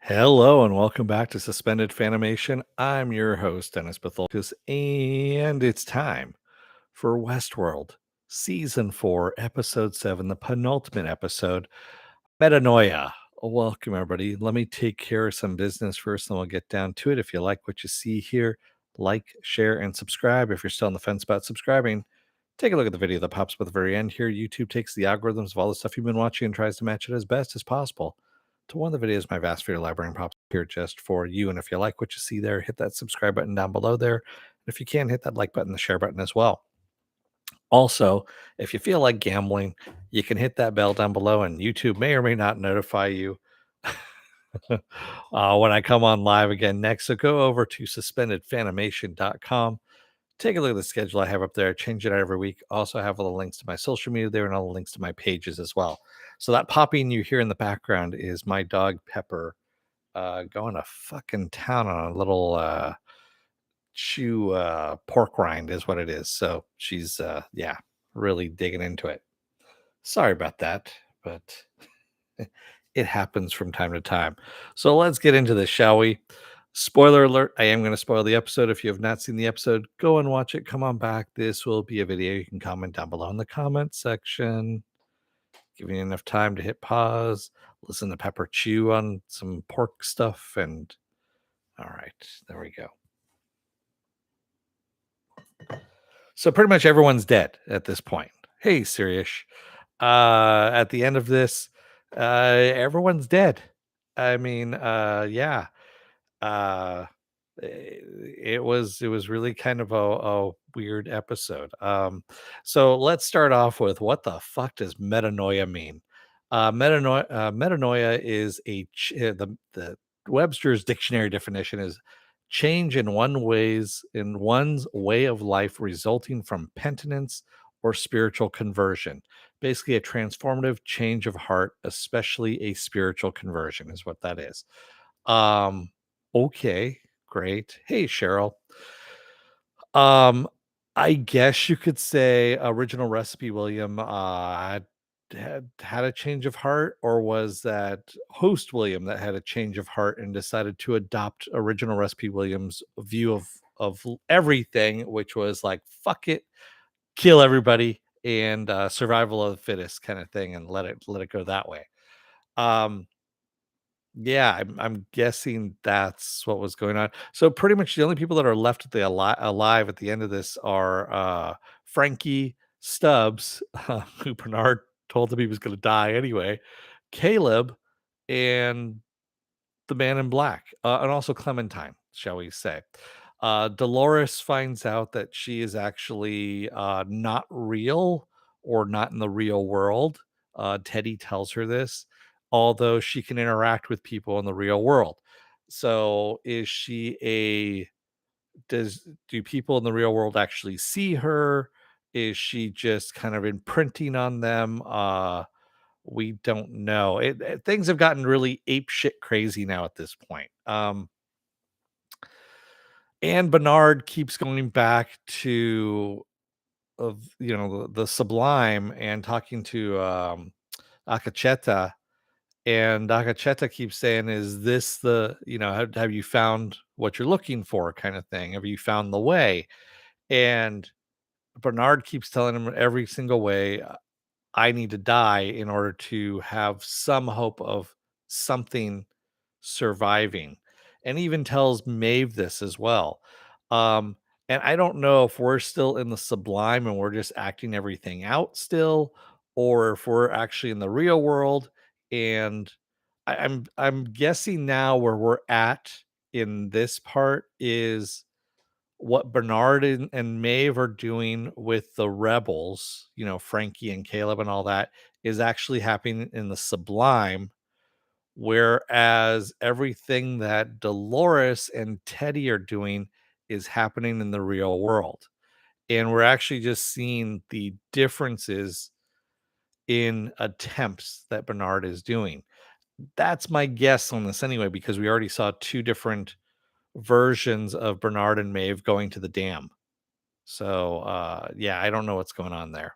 Hello and welcome back to Suspended Fanimation. I'm your host, Dennis Bithoulkas, and it's time for Westworld, Season 4, Episode 7, the penultimate episode, Metanoia. Welcome, everybody. Let me take care of some business first, and we'll get down to it. If you like what you see here, like, share, and subscribe. If you're still on the fence about subscribing, take a look at the video that pops up at the very end here. YouTube takes the algorithms of all the stuff you've been watching and tries to match it as best as possible to one of the videos my vast video library pops up here just for you. And if you like what you see there, hit that subscribe button down below there. And if you can, hit that like button, the share button as well. Also, if you feel like gambling, you can hit that bell down below, and YouTube may or may not notify you when I come on live again next. So go over to suspendedfanimation.com. Take a look at the schedule I have up there. I change it out every week. Also have all the links to my social media there and all the links to my pages as well. So that popping you hear in the background is my dog Pepper going to fucking town on a little chew pork rind is what it is. So she's really digging into it. Sorry about that, but it happens from time to time. So let's get into this, shall we? Spoiler alert, I am going to spoil the episode. If you have not seen the episode, go and watch it. Come on back. This will be a video. You can comment down below in the comment section. Giving you enough time to hit pause, listen to Pepper chew on some pork stuff, and all right, there we go. So pretty much everyone's dead at this point. Hey, Sirius. At the end of this, everyone's dead. I mean, yeah. Uh, it was really kind of a weird episode. So let's start off with what the fuck does metanoia mean? Metanoia is the Webster's dictionary definition is change in one's way of life resulting from penitence or spiritual conversion. Basically, a transformative change of heart, especially a spiritual conversion, is what that is. Okay, great. Hey, Cheryl. Um, I guess you could say original recipe William had a change of heart, or was that host William that had a change of heart and decided to adopt original recipe William's view of everything, which was like fuck it, kill everybody, and survival of the fittest kind of thing, and let it go that way. Um, yeah, I'm guessing that's what was going on. So pretty much the only people that are left at the alive at the end of this are Frankie Stubbs, who Bernard told him he was going to die anyway, Caleb, and the man in black, and also Clementine, shall we say. Dolores finds out that she is actually not real or not in the real world. Teddy tells her this, although she can interact with people in the real world. So, is she a do people in the real world actually see her? Is she just kind of imprinting on them? We don't know. Things have gotten really ape shit crazy now at this point. And Bernard keeps going back to the Sublime and talking to Akacheta, and Akacheta keeps saying, "Is this have you found what you're looking for?" kind of thing. Have you found the way? And Bernard keeps telling him every single way, I need to die in order to have some hope of something surviving, and even tells Maeve this as well. Um, and I don't know if we're still in the Sublime and we're just acting everything out still, or if we're actually in the real world. And I'm guessing now where we're at in this part is what Bernard and Maeve are doing with the rebels, Frankie and Caleb and all that, is actually happening in the Sublime, whereas everything that Dolores and Teddy are doing is happening in the real world. And we're actually just seeing the differences in attempts that Bernard is doing. That's my guess on this anyway, because we already saw two different versions of Bernard and Maeve going to the dam. So yeah, I don't know what's going on there.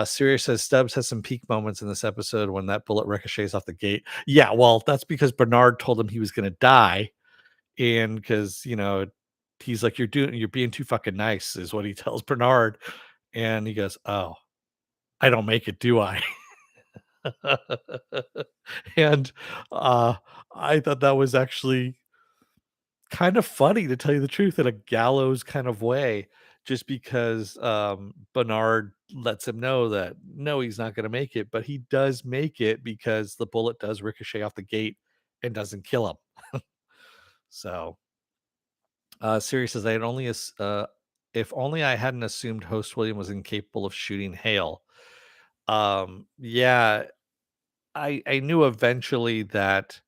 Sirius says Stubbs has some peak moments in this episode when that bullet ricochets off the gate. Yeah, well, that's because Bernard told him he was going to die, and because he's like, you're being too fucking nice," is what he tells Bernard, and he goes, "Oh, I don't make it, do I?" And uh, I thought that was actually kind of funny, to tell you the truth, in a gallows kind of way, just because Bernard lets him know that no, he's not going to make it, but he does make it because the bullet does ricochet off the gate and doesn't kill him. So, Siri says, if only I hadn't assumed Host William was incapable of shooting hail. Yeah, I knew eventually that.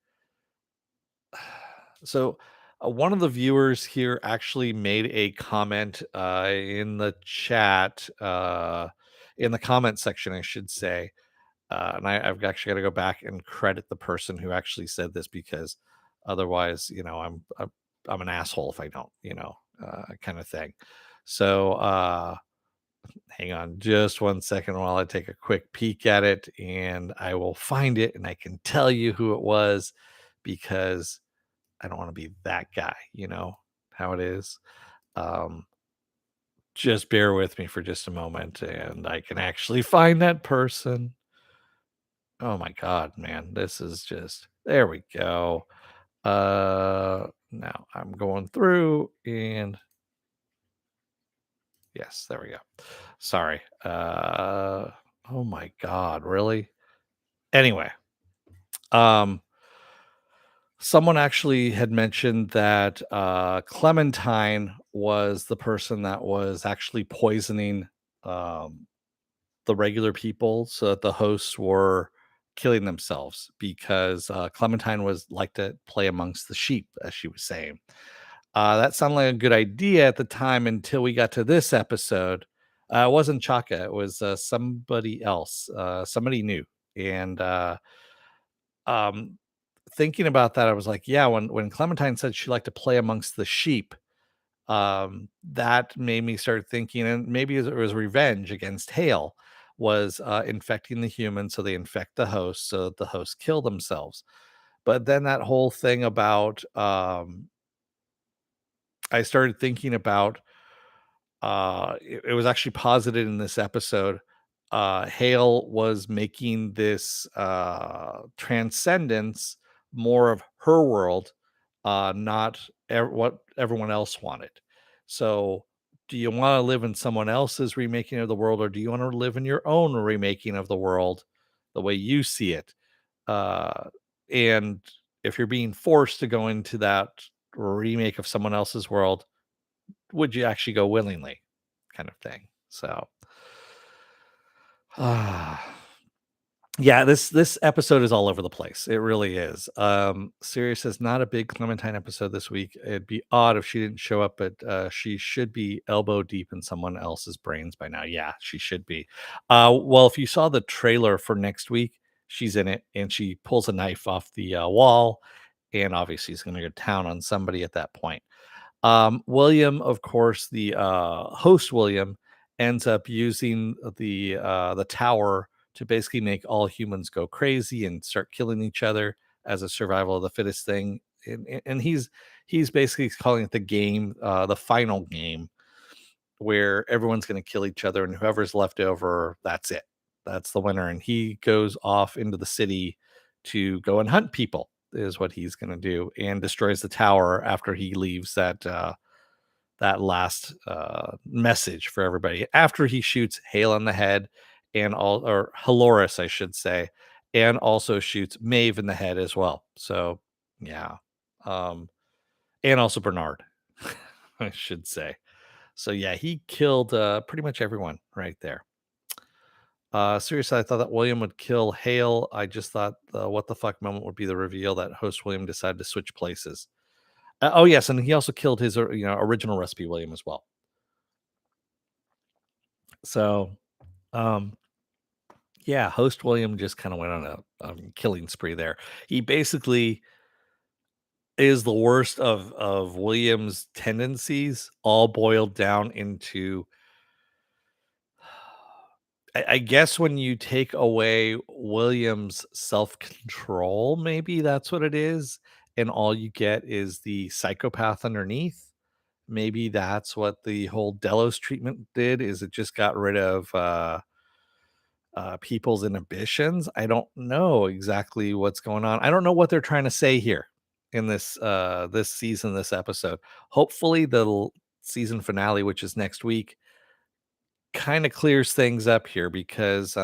So, one of the viewers here actually made a comment in the chat, in the comment section, I should say. And I've actually got to go back and credit the person who actually said this, because otherwise, I'm an asshole if I don't, kind of thing. So, hang on just one second while I take a quick peek at it, and I will find it and I can tell you who it was, because I don't want to be that guy, how it is. Um, just bear with me for just a moment and I can actually find that person. Oh my God, man. This is just, there we go. Now I'm going through and yes, there we go. Sorry. Oh my God, really? Anyway, um, someone actually had mentioned that Clementine was the person that was actually poisoning um, the regular people, so that the hosts were killing themselves, because Clementine was like to play amongst the sheep, as she was saying. That sounded like a good idea at the time until we got to this episode. It wasn't Chaka, it was somebody else, somebody new. And um, thinking about that, I was like, yeah, when Clementine said she liked to play amongst the sheep, that made me start thinking, and maybe it was revenge against Hale, was infecting the humans, so they infect the host, so that the hosts kill themselves. But then that whole thing about, I started thinking about, it was actually posited in this episode. Hale was making this transcendence more of her world, not what everyone else wanted. So, do you want to live in someone else's remaking of the world, or do you want to live in your own remaking of the world, the way you see it? And if you're being forced to go into that remake of someone else's world, would you actually go willingly, kind of thing? So, yeah, this episode is all over the place. It really is. Sirius says, not a big Clementine episode this week. It'd be odd if she didn't show up, but she should be elbow deep in someone else's brains by now. Yeah, she should be. Well, if you saw the trailer for next week, she's in it and she pulls a knife off the wall, and obviously she's going to go to town on somebody at that point. William, of course, the host William, ends up using the tower to basically make all humans go crazy and start killing each other as a survival of the fittest thing. And he's basically calling it the game, the final game, where everyone's going to kill each other, and whoever's left over, that's it. That's the winner. And he goes off into the city to go and hunt people, is what he's going to do, and destroys the tower after he leaves that last message for everybody. After he shoots Hale in the head, and all, or Halores, I should say, and also shoots Maeve in the head as well. So yeah, um, and also Bernard, I should say. So yeah, he killed pretty much everyone right there. Seriously, I thought that William would kill Hale. I just thought the what the fuck moment would be the reveal that host William decided to switch places. Oh yes, and he also killed his original recipe William as well. So um, yeah, host William just kind of went on a killing spree there. He basically is the worst of William's tendencies, all boiled down into I guess when you take away William's self-control, maybe that's what it is, and all you get is the psychopath underneath. Maybe that's what the whole Delos treatment did, is it just got rid of, people's inhibitions. I don't know exactly what's going on. I don't know what they're trying to say here in this season, this episode. Hopefully, season finale, which is next week, kind of clears things up here because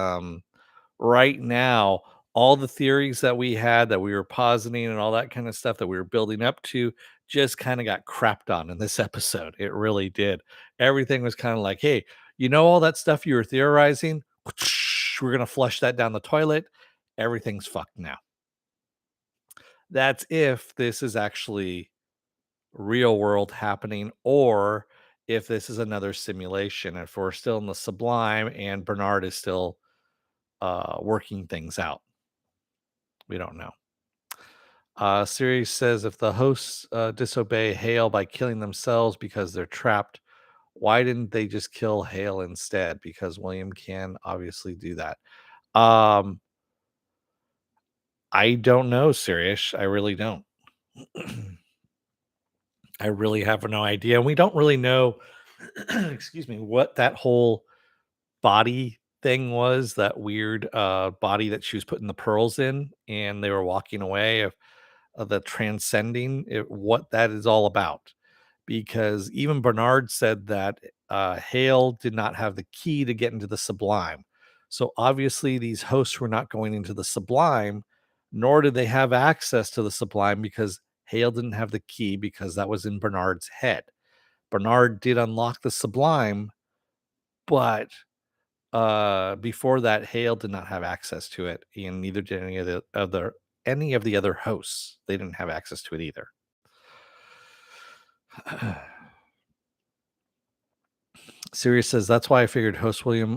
right now, all the theories that we had that we were positing and all that kind of stuff that we were building up to just kind of got crapped on in this episode. It really did. Everything was kind of like, hey, all that stuff you were theorizing? We're going to flush that down the toilet. Everything's fucked now. That's if this is actually real world happening or if this is another simulation, if we're still in the Sublime and Bernard is still working things out. We don't know. Siri says if the hosts disobey Hale by killing themselves because they're trapped, why didn't they just kill Hale instead? Because William can obviously do that. Um, I don't know, Sirius. I really don't. I really have no idea. And we don't really know, excuse me, what that whole body thing was, that weird body that she was putting the pearls in and they were walking away. Of the transcending it, what that is all about. Because even Bernard said that Hale did not have the key to get into the Sublime. So obviously, these hosts were not going into the Sublime, nor did they have access to the Sublime because Hale didn't have the key because that was in Bernard's head. Bernard did unlock the Sublime, but before that, Hale did not have access to it, and neither did any of the other hosts. They didn't have access to it either. Sirius says that's why I figured Host William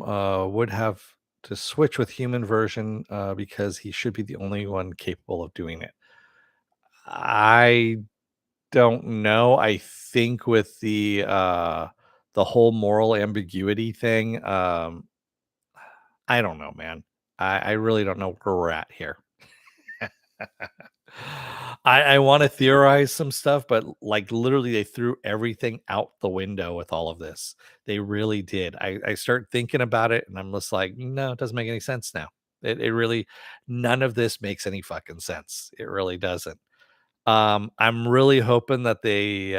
would have to switch with human version because he should be the only one capable of doing it. I don't know. I think with the whole moral ambiguity thing, I don't know, man. I really don't know where we're at here. I want to theorize some stuff, but like literally, they threw everything out the window with all of this. They really did. I start thinking about it, and I'm just like, no, it doesn't make any sense now. It really, none of this makes any fucking sense. It really doesn't. I'm really hoping that they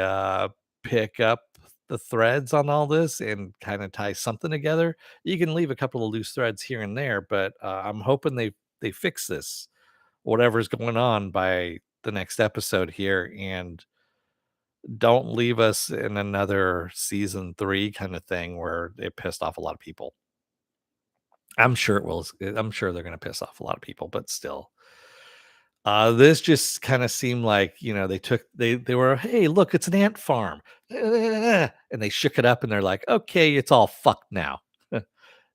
pick up the threads on all this and kind of tie something together. You can leave a couple of loose threads here and there, but I'm hoping they fix this, whatever's going on, by the next episode here, and don't leave us in another season 3 kind of thing where it pissed off a lot of people. I'm sure it will. I'm sure they're going to piss off a lot of people, but still, this just kind of seemed like, they were, hey, look, it's an ant farm, and they shook it up and they're like, okay, it's all fucked now.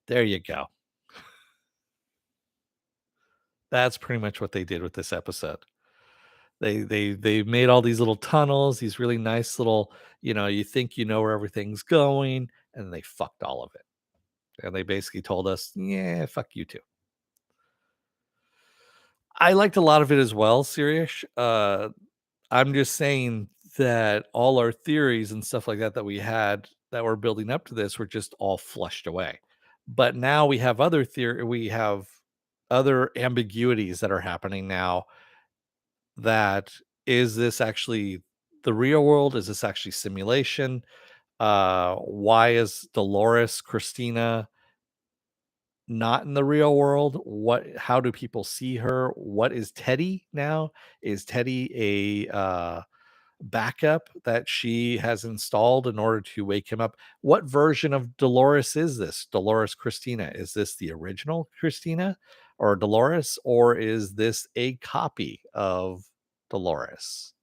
There you go. That's pretty much what they did with this episode. They made all these little tunnels, these really nice little, you think you know where everything's going, and they fucked all of it. And they basically told us, yeah, fuck you too. I liked a lot of it as well, Sirius. I'm just saying that all our theories and stuff like that that we had that were building up to this were just all flushed away. But now we have other ambiguities that are happening now. That is this actually the real world? Is this actually simulation? Why is Dolores Christina not in the real world? How do people see her? What is Teddy now? Is Teddy a backup that she has installed in order to wake him up? What version of Dolores is this? Dolores Christina. Is this the original Christina or Dolores, or is this a copy of Dolores?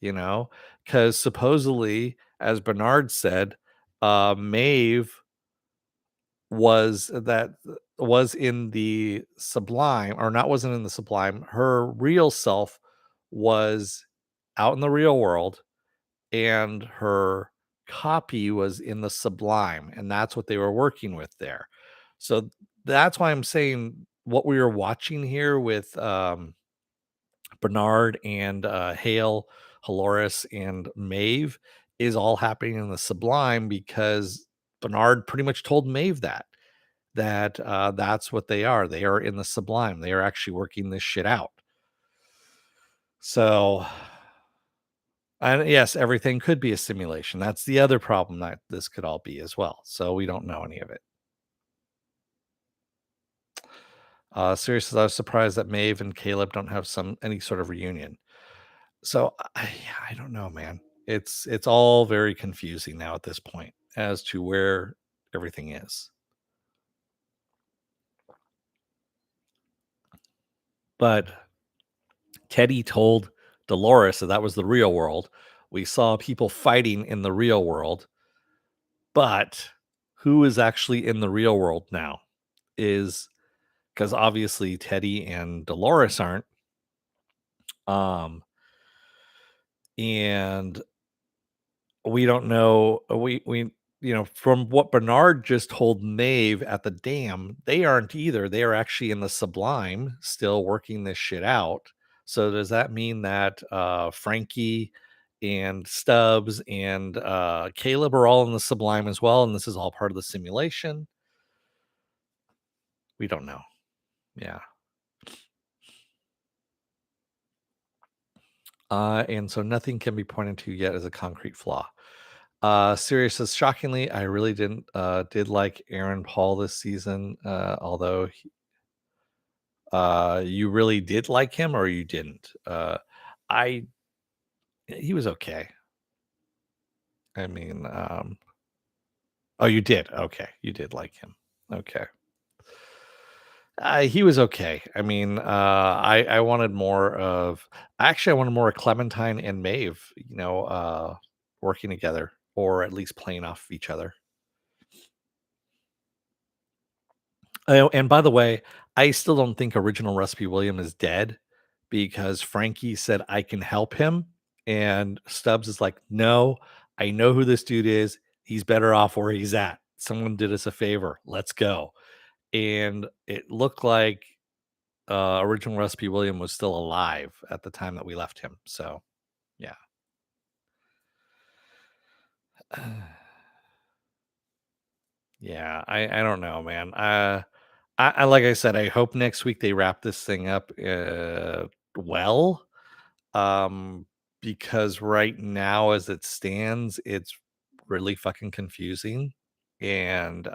Because supposedly, as Bernard said, Maeve was in the Sublime, or not, wasn't in the Sublime. Her real self was out in the real world, and her copy was in the Sublime, and that's what they were working with there. So that's why I'm saying what we were watching here with, Bernard and, Hale, Halores, and Maeve is all happening in the Sublime because Bernard pretty much told Maeve that that's what they are. They are in the Sublime. They are actually working this shit out. So, and yes, everything could be a simulation. That's the other problem that this could all be as well. So we don't know any of it. Seriously, I was surprised that Maeve and Caleb don't have any sort of reunion. So I don't know, man. It's all very confusing now at this point as to where everything is. But Teddy told Dolores that that was the real world. We saw people fighting in the real world, but who is actually in the real world now is because obviously Teddy and Dolores aren't. Um, and we don't know. From what Bernard just told Maeve at the dam, they aren't either. They are actually in the Sublime, still working this shit out. So does that mean that Frankie and Stubbs and Caleb are all in the Sublime as well, and this is all part of the simulation? We don't know. Yeah. And so nothing can be pointed to yet as a concrete flaw. Sirius says, shockingly, I really did like Aaron Paul this season. Although you really did like him or you didn't. I He was okay. I mean, oh, you did. Okay, you did like him. Okay. He was okay. I mean, I wanted more of. Actually, I wanted more of Clementine and Maeve. Working together or at least playing off of each other. Oh, and by the way, I still don't think original Recipe William is dead because Frankie said, "I can help him," and Stubbs is like, "No, I know who this dude is. He's better off where he's at. Someone did us a favor. Let's go." And it looked like original Recipe William was still alive at the time that we left him. So, yeah. Yeah, I don't know, man. I like I said, I hope next week they wrap this thing up well. Um, because right now, as it stands, it's really fucking confusing. And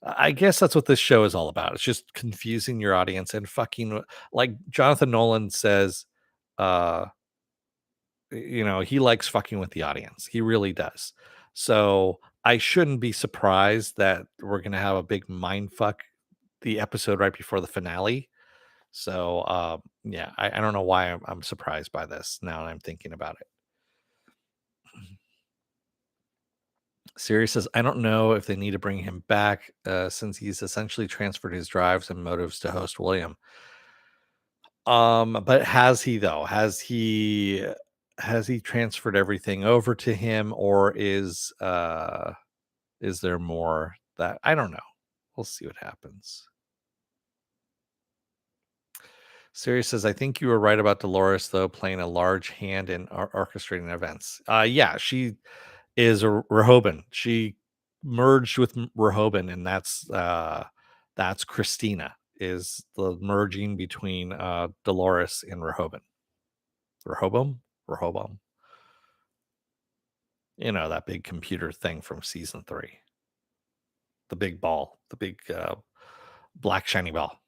I guess that's what this show is all about. It's just confusing your audience and fucking like Jonathan Nolan says, uh, he likes fucking with the audience. He really does. So I shouldn't be surprised that we're gonna have a big mind fuck the episode right before the finale. So yeah, I don't know why I'm surprised by this now that I'm thinking about it. Sirius says, I don't know if they need to bring him back since he's essentially transferred his drives and motives to host William. But has he though? Has he transferred everything over to him, or is there more that I don't know? We'll see what happens. Sirius says, I think you were right about Dolores, though, playing a large hand in orchestrating events. Yeah, she is a Rehoboam. She merged with Rehoboam, and that's Christina, is the merging between Dolores and Rehoboam. Rehoboam. That big computer thing from season 3. The big ball, the big black shiny ball.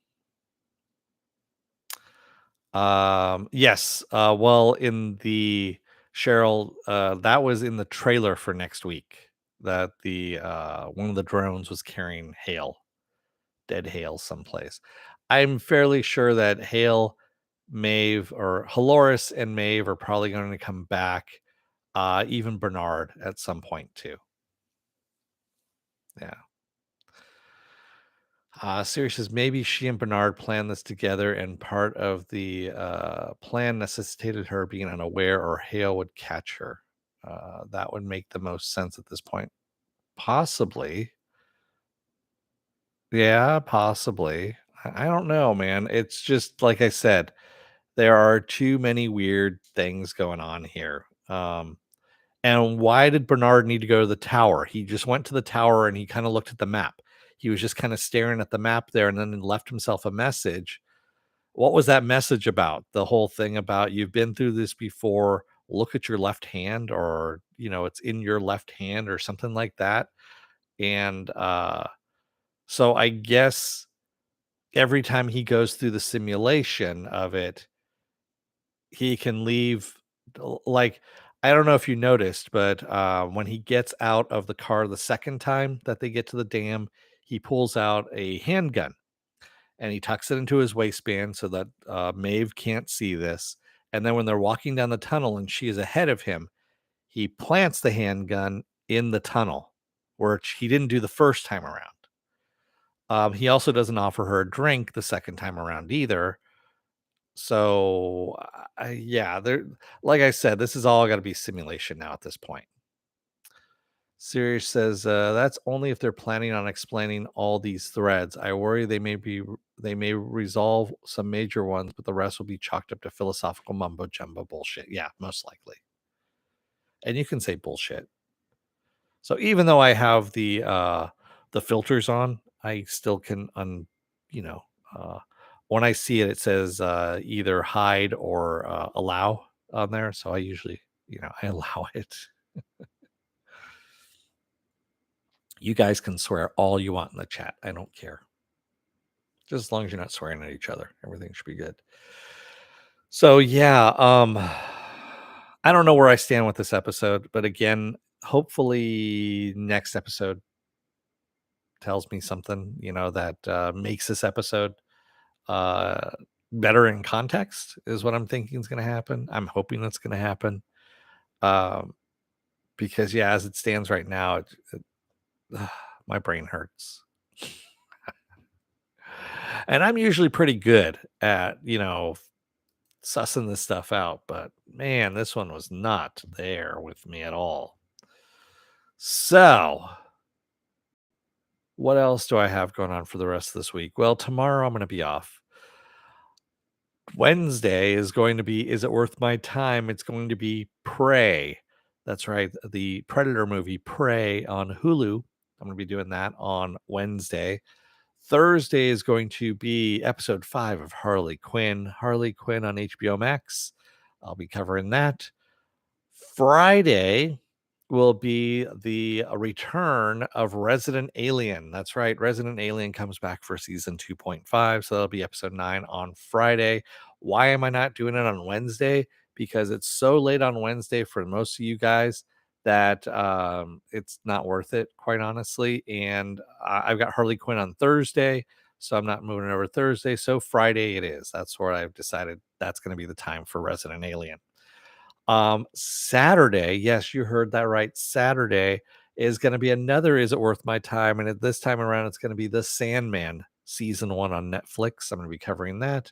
Yes. Well, in the Cheryl, that was in the trailer for next week that the one of the drones was carrying Hale, dead Hale someplace. I'm fairly sure that Hale, Maeve, or Halores and Maeve are probably going to come back. Even Bernard at some point too. Yeah. Siri says maybe she and Bernard planned this together, and part of the plan necessitated her being unaware, or Hale would catch her. That would make the most sense at this point. Possibly. Yeah, possibly. I don't know, man. It's just like I said, there are too many weird things going on here. And why did Bernard need to go to the tower? He just went to the tower and he kind of looked at the map. He was just kind of staring at the map there and then left himself a message. What was that message about? The whole thing about you've been through this before. Look at your left hand, or it's in your left hand, or something like that. And so I guess every time he goes through the simulation of it, he can leave like I don't know if you noticed, but when he gets out of the car the second time that they get to the dam, he pulls out a handgun and he tucks it into his waistband so that Maeve can't see this. And then when they're walking down the tunnel and she is ahead of him, he plants the handgun in the tunnel, which he didn't do the first time around. He also doesn't offer her a drink the second time around either. So, yeah, there. Like I said, this is all got to be simulation now at this point. Sirius says that's only if they're planning on explaining all these threads. I worry they may resolve some major ones, but the rest will be chalked up to philosophical mumbo jumbo bullshit. Yeah, most likely. And you can say bullshit. So even though I have the filters on, I still can you know, uh when I see it, it says either hide or allow on there. So I usually, I allow it. You guys can swear all you want in the chat. I don't care. Just as long as you're not swearing at each other, everything should be good. So yeah, I don't know where I stand with this episode, but again, hopefully next episode tells me something, that makes this episode uh better in context is what I'm thinking is going to happen. I'm hoping that's going to happen. Um because yeah, as it stands right now, my brain hurts. And I'm usually pretty good at, sussing this stuff out, but man, this one was not there with me at all. So, what else do I have going on for the rest of this week? Well, tomorrow I'm going to be off. Wednesday is going to be Is It Worth My Time? It's going to be Prey. That's right, the Predator movie Prey on Hulu. I'm going to be doing that on Wednesday. Thursday is going to be episode 5 of Harley Quinn on HBO Max. I'll be covering that. Friday will be the return of Resident Alien. That's right. Resident Alien comes back for season 2.5. So that'll be episode 9 on Friday. Why am I not doing it on Wednesday? Because it's so late on Wednesday for most of you guys that it's not worth it, quite honestly. And I've got Harley Quinn on Thursday. So I'm not moving it over Thursday. So Friday it is. That's where I've decided that's going to be the time for Resident Alien. Saturday, yes, you heard that right. Saturday is going to be another Is It Worth My Time? And at this time around, it's going to be The Sandman season 1 on Netflix. I'm going to be covering that.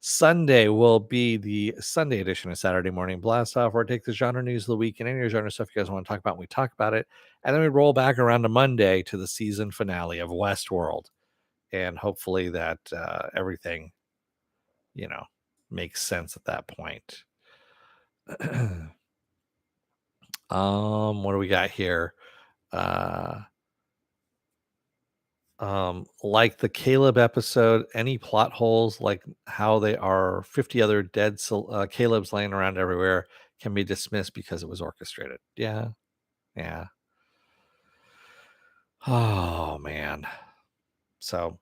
Sunday will be the Sunday edition of Saturday Morning Blast Off, where I take the genre news of the week and any genre stuff you guys want to talk about, and we talk about it. And then we roll back around to Monday to the season finale of Westworld. And hopefully that everything, makes sense at that point. What do we got here? Like the Caleb episode, any plot holes, like how they are 50 other dead Calebs laying around everywhere, can be dismissed because it was orchestrated. Yeah. Yeah. Oh man. So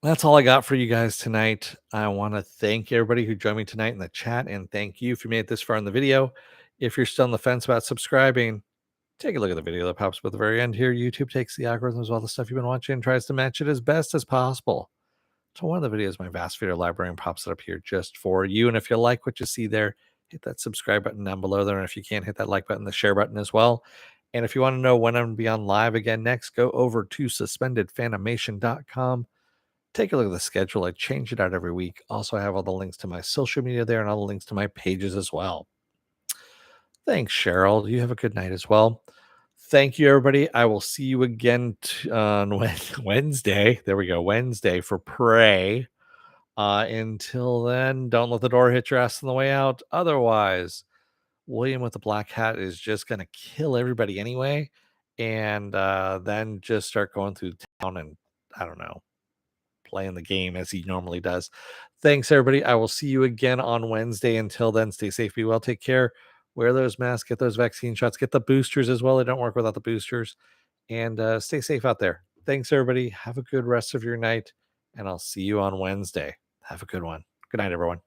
that's all I got for you guys tonight. I want to thank everybody who joined me tonight in the chat, and thank you if you made it this far in the video. If you're still on the fence about subscribing, take a look at the video that pops up at the very end here. YouTube takes the algorithms of all the stuff you've been watching and tries to match it as best as possible to one of the videos. My vast video library and pops it up here just for you. And if you like what you see there, hit that subscribe button down below there. And if you can't, hit that like button, the share button as well. And if you want to know when I'm going to be on live again next, go over to suspendedfanimation.com. Take a look at the schedule. I change it out every week. Also, I have all the links to my social media there and all the links to my pages as well. Thanks, Cheryl. You have a good night as well. Thank you, everybody. I will see you again on Wednesday. There we go. Wednesday for Prey. Until then, don't let the door hit your ass on the way out. Otherwise, William with the black hat is just going to kill everybody anyway. And then just start going through town and, I don't know, playing the game as he normally does. Thanks, everybody. I will see you again on Wednesday. Until then, stay safe, be well, take care. Wear those masks, get those vaccine shots, get the boosters as well. They don't work without the boosters. And stay safe out there. Thanks, everybody. Have a good rest of your night. And I'll see you on Wednesday. Have a good one. Good night, everyone.